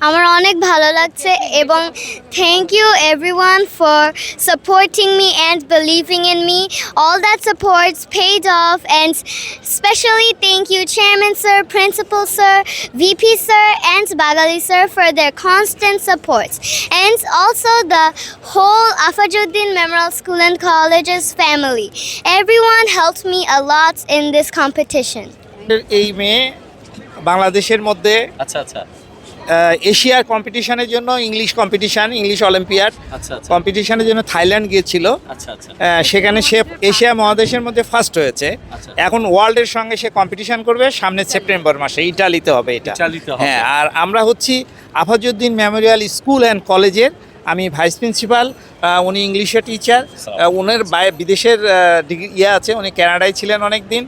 আমার অনেক ভালো লাগছে এবং thank you everyone for supporting me and believing in me all that supports paid off and especially thank you chairman sir principal sir VP sir and Bagali sir for their constant support and also the whole Afajuddin Memorial School and College's family. Everyone helped me a lot in this competition. এই মেয়ে বাংলাদেশের মধ্যে আচ্ছা আচ্ছা এশিয়ার কম্পিটিশনের জন্য English competition English olympiad আচ্ছা আচ্ছা কম্পিটিশনের জন্য থাইল্যান্ড গিয়েছিল। আচ্ছা আচ্ছা সেখানে সে এশিয়া মহাদেশের মধ্যে ফার্স্ট হয়েছে। আচ্ছা। এখন ওয়ার্ল্ডের সঙ্গে সে কম্পিটিশন করবে সামনে সেপ্টেম্বর মাসে ইটালিতে হবে এটা। ইটালিতে হবে। হ্যাঁ, আর আমরা হচ্ছি আফাজউদ্দিন মেমোরিয়াল স্কুল অ্যান্ড কলেজের, আমি ভাইস প্রিন্সিপাল, উনি ইংলিশের টিচার, ওনার বিদেশের ডিগ্রি আছে, উনি কানাডায় ছিলেন অনেক দিন।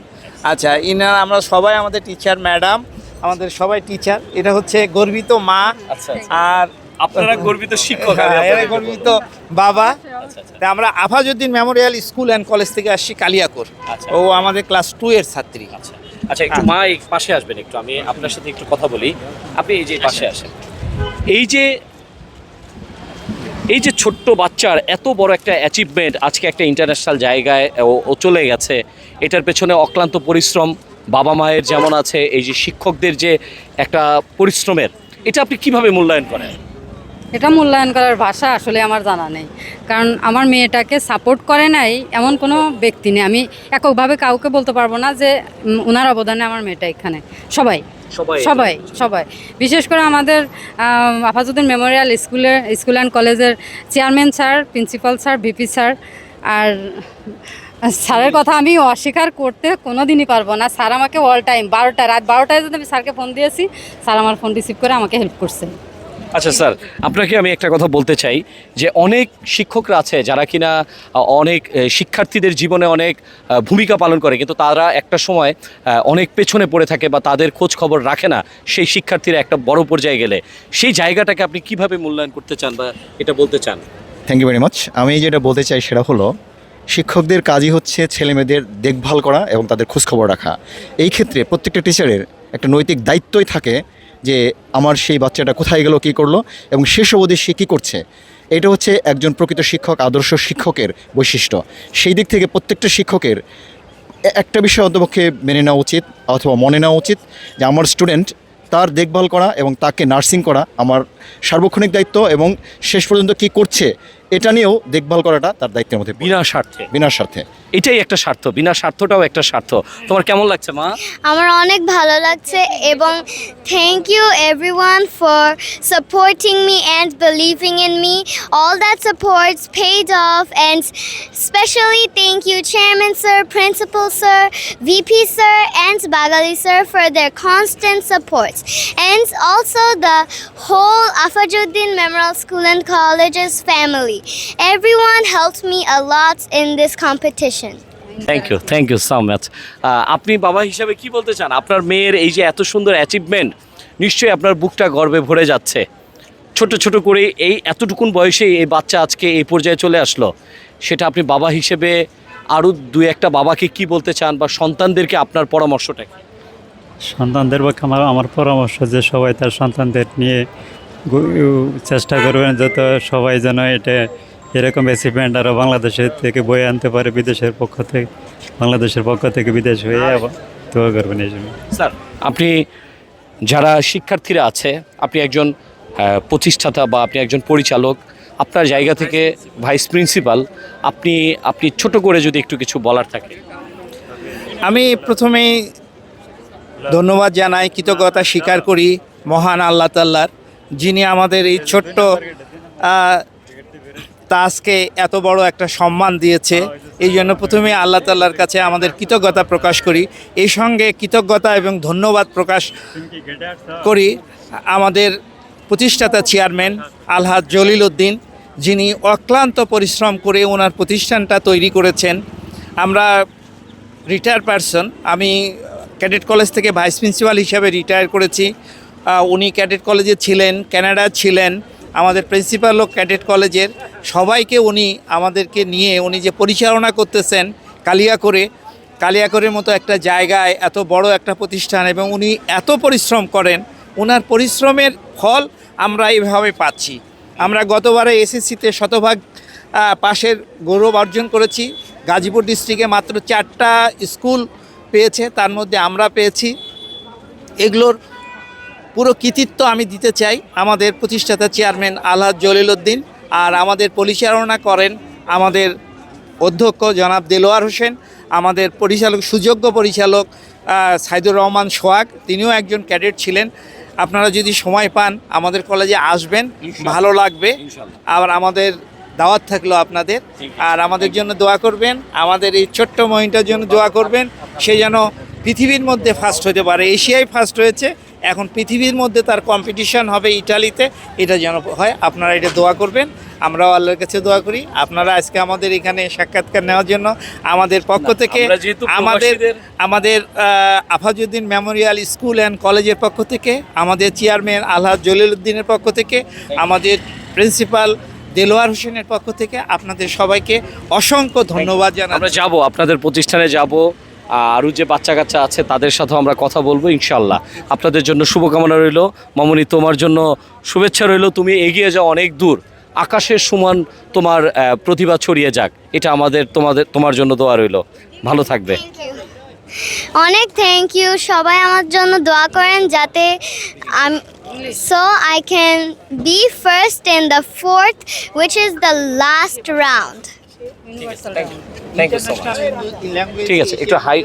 আচ্ছা, ইনারা আমরা সবাই আমাদের টিচার ম্যাডাম, আমাদের সবাই টিচার। এটা হচ্ছে গর্বিত মা, আচ্ছা আচ্ছা। আর আপনারা গর্বিত শিক্ষক। হ্যাঁ, এরা গর্বিত বাবা। আচ্ছা আচ্ছা তা আমরা Afazuddin memorial school and college থেকে আসছি কালিয়াকোর। আচ্ছা। ও আমাদের ক্লাস 2 এর ছাত্রী। আচ্ছা আচ্ছা, একটু মা এই পাশে আসবেন, একটু আমি আপনার সাথে একটু কথা বলি। আপনি এই যে পাশে আসেন। এই যে ছোট্ট বাচ্চার এত বড় একটা অ্যাচিভমেন্ট, আজকে একটা ইন্টারন্যাশনাল জায়গায় ও চলে গেছে, এটার পেছনে অক্লান্ত পরিশ্রম বাবা মায়ের যেমন আছে, এই যে শিক্ষকদের যে একটা পরিশ্রমের, এটা আপনি কিভাবে মূল্যায়ন করেন? এটা মূল্যায়ন করার ভাষা আসলে আমার জানা নেই, কারণ আমার মেয়েটাকে সাপোর্ট করে নাই এমন কোনো ব্যক্তি নেই। আমি এককভাবে কাউকে বলতে পারবো না যে ওনার অবদানে আমার মেয়েটা এখানে। সবাই সবাই সবাই বিশেষ করে আমাদের আফাজউদ্দিন মেমোরিয়াল স্কুল অ্যান্ড কলেজের chairman sir, principal sir, VP sir, আর স্যারের কথা আমি অস্বীকার করতে কোনো দিনই পারবো না। স্যার আমাকে অল টাইম রাত 12টায় যদি আমি স্যারকে ফোন দিয়েছি, স্যার আমার ফোন রিসিভ করে আমাকে হেল্প করছে। আচ্ছা স্যার, আপনাকে আমি একটা কথা বলতে চাই যে অনেক শিক্ষকরা আছে যারা কিনা অনেক শিক্ষার্থীদের জীবনে অনেক ভূমিকা পালন করে, কিন্তু তারা একটা সময় অনেক পেছনে পড়ে থাকে বা তাদের খোঁজ খবর রাখে না সেই শিক্ষার্থীরা একটা বড় পর্যায়ে গেলে। সেই জায়গাটাকে আপনি কিভাবে মূল্যায়ন করতে চান বা এটা বলতে চান? Thank you very much. আমি যেটা বলতে চাই সেটা হলো, শিক্ষকদের কাজই হচ্ছে ছেলেমেয়েদের দেখভাল করা এবং তাদের খোঁজখবর রাখা। এই ক্ষেত্রে প্রত্যেকটা টিচারের একটা নৈতিক দায়িত্বই থাকে যে আমার সেই বাচ্চাটা কোথায় গেল, কী করলো এবং শেষ অবধি সে কী করছে। এটা হচ্ছে একজন প্রকৃত শিক্ষক, আদর্শ শিক্ষকের বৈশিষ্ট্য। সেই দিক থেকে প্রত্যেকটা শিক্ষকের একটা বিষয় অন্তপক্ষে মেনে নেওয়া উচিত অথবা মনে নেওয়া উচিত যে আমার স্টুডেন্ট, তার দেখভাল করা এবং তাকে নার্সিং করা আমার সার্বক্ষণিক দায়িত্ব, এবং শেষ পর্যন্ত কী করছে এটা নিয়েও দেখভাল করাটা তার দায়িত্বের মধ্যে। বিনা স্বার্থে এটাই একটা স্বার্থ, বিনা স্বার্থটাও একটা স্বার্থ। তোমার কেমন লাগছে মা? আমার অনেক ভালো লাগছে এবং thank you everyone for supporting me and believing in me all that supports paid off and especially thank you chairman sir, principal sir, VP sir and Bagali sir for their constant support and also the whole Afajuddin Memorial School and College's family. Everyone helped me a lot in this competition. Thank you so much. আপনি বাবা হিসাবে কি বলতে চান? আপনার মেয়ের এই যে এত সুন্দর অ্যাচিভমেন্ট, নিশ্চয়ই আপনার বুকটা গর্বে ভরে যাচ্ছে। ছোট ছোট করে এই এতটুকুন বয়সে এই বাচ্চা আজকে এই পর্যায়ে চলে আসলো, সেটা আপনি বাবা হিসেবে আরও দুই একটা বাবাকে কি বলতে চান, বা সন্তানদেরকে আপনার পরামর্শটা কি? সন্তানদের পক্ষে আমার পরামর্শ যে সবাই তার সন্তানদের নিয়ে চেষ্টা করবেন যত সবাই যেন এরকম অ্যাচিভমেন্ট আরও বাংলাদেশের থেকে বয়ে আনতে পারে, বাংলাদেশের পক্ষ থেকে বিদেশ হয়ে আবার দোয়া করবেন এই জন্য। স্যার, আপনি যারা শিক্ষার্থীরা আছে, আপনি একজন প্রতিষ্ঠাতা বা আপনি একজন পরিচালক, আপনার জায়গা থেকে ভাইস প্রিন্সিপাল, আপনি ছোট করে যদি একটু কিছু বলার থাকে। আমি প্রথমেই ধন্যবাদ জানাই, কৃতজ্ঞতা স্বীকার করি মহান আল্লাহ তাআলার, যিনি আমাদের এই ছোট্ট তাজকে এত বড় একটা সম্মান দিয়েছে। এই জন্য প্রথমে আল্লাহ তাআলার কাছে আমাদের কৃতজ্ঞতা প্রকাশ করি। এই সঙ্গে কৃতজ্ঞতা এবং ধন্যবাদ প্রকাশ করি আমাদের প্রতিষ্ঠাতা চেয়ারম্যান আলহাজ জলিল উদ্দিন, যিনি অক্লান্ত পরিশ্রম করে ওনার প্রতিষ্ঠানটা তৈরি করেছেন। আমরা রিটায়ার পারসন, আমি ক্যাডেট কলেজ থেকে ভাইস প্রিন্সিপাল হিসাবে রিটায়ার করেছি। উনি ক্যাডেট কলেজে ছিলেন, কানাডা ছিলেন, আমাদের প্রিন্সিপালও ক্যাডেট কলেজের। সবাইকে উনি আমাদেরকে নিয়ে উনি যে পরিচালনা করতেছেন কালিয়াকোরের মতো একটা জায়গায়, এত বড় একটা প্রতিষ্ঠান, এবং উনি এত পরিশ্রম করেন, ওনার পরিশ্রমের ফল আমরা এইভাবে পাচ্ছি। আমরা গতবারে এসএসসিতে শতভাগ পাশের গৌরব অর্জন করেছি। গাজীপুর ডিস্ট্রিক্টে মাত্র 4টা স্কুল পেয়েছে, তার মধ্যে আমরা পেয়েছি। এগুলোর পুরো কৃতিত্ব আমি দিতে চাই আমাদের প্রতিষ্ঠাতা চেয়ারম্যান আলহাজ জলিল উদ্দিন, আর আমাদের পরিচালনা করেন আমাদের অধ্যক্ষ জনাব দেলোয়ার হোসেন, আমাদের পরিচালক সুযোগ্য পরিচালক সাইদুর রহমান সোহাগ, তিনিও একজন ক্যাডেট ছিলেন। আপনারা যদি সময় পান আমাদের কলেজে আসবেন, ভালো লাগবে। আর আমাদের দাওয়াত থাকলো আপনাদের, আর আমাদের জন্য দোয়া করবেন, আমাদের এই ছোট্ট মহিনটার জন্য দোয়া করবেন, সে যেন পৃথিবীর মধ্যে ফার্স্ট হতে পারে। এশিয়ায় ফার্স্ট হয়েছে, এখন পৃথিবীর মধ্যে তার কম্পিটিশন হবে ইটালিতে, এটা যেন হয়। আপনারা এটা দোয়া করবেন, আমরাও আল্লাহর কাছে দোয়া করি। আপনারা আজকে আমাদের এখানে সাক্ষাৎকার নেওয়ার জন্য আমাদের পক্ষ থেকে, আমরা যেহেতু আমাদের আফাজউদ্দিন মেমোরিয়াল স্কুল অ্যান্ড কলেজের পক্ষ থেকে, আমাদের চেয়ারম্যান আলহাজ জলিল উদ্দিনের পক্ষ থেকে, আমাদের প্রিন্সিপাল দেলোয়ার হোসেনের পক্ষ থেকে আপনাদের সবাইকে অসংখ্য ধন্যবাদ আমরা জানাচ্ছি। যাব, আপনাদের প্রতিষ্ঠানে যাব, আরও যে বাচ্চা কাচ্চা আছে তাদের সাথেও আমরা কথা বলবো ইনশাল্লাহ। আপনাদের জন্য শুভকামনা রইল। মামুনি, তোমার জন্য শুভেচ্ছা রইল, তুমি এগিয়ে যাও অনেক দূর, আকাশের সমান তোমার প্রতিভা ছড়িয়ে যাক, এটা তোমার জন্য দোয়া রইল। ভালো থাকবে। অনেক থ্যাংক ইউ। সবাই আমার জন্য দোয়া করেন যাতে so I can be first in the 4th, which is the last round. Thank you so much. ঠিক আছে, একটু হাই